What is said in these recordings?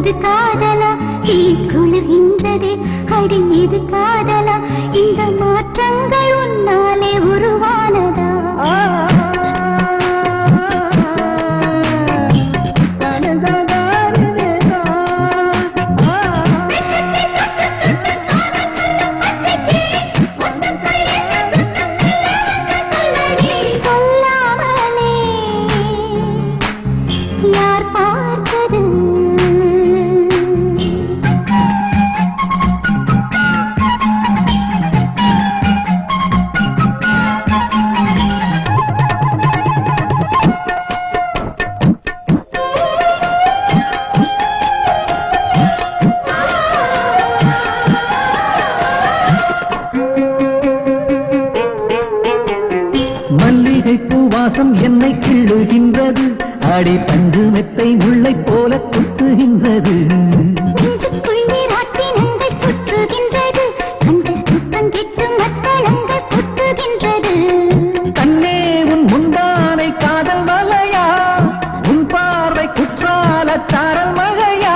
இது காதலா குளிர்கின்றதே அடி இது காதலா இந்த மாற்றங்கள் உன்னாலே உருவானதா வாசம் என்னை கிள்ளுகின்றது அடி பஞ்சு மெத்தை முல்லை போல குத்துகின்றது கண்ணே உன் முந்தானை காதல் வலையா உன் பார்வை குற்றால சாரல் மழையா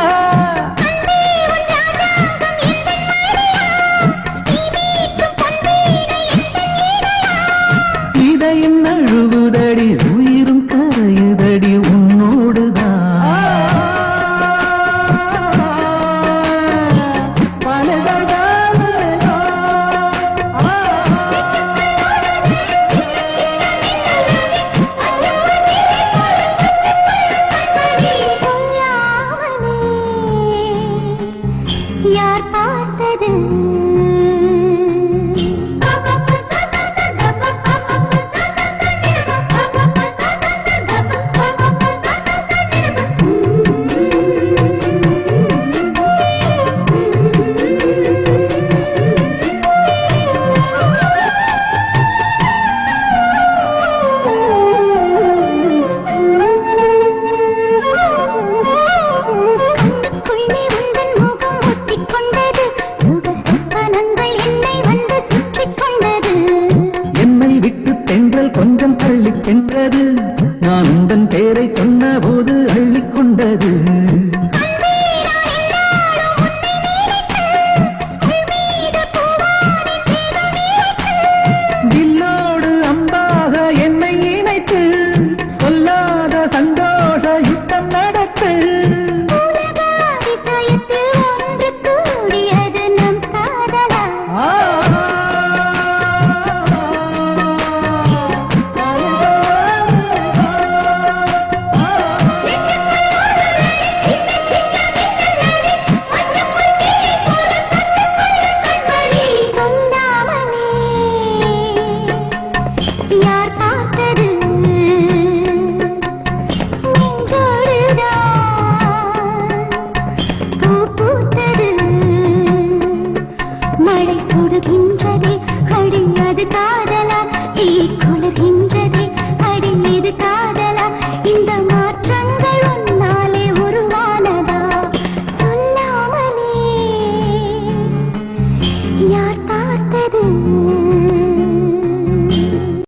இதயம் நழுவுதடி உயிரும் கரையுதடி உன்னோடுதான் யார் பார்த்தது கொஞ்சம் தள்ளி சென்றது நான் உந்தன் பேரை சொன்ன போது அள்ளிக்கொண்டது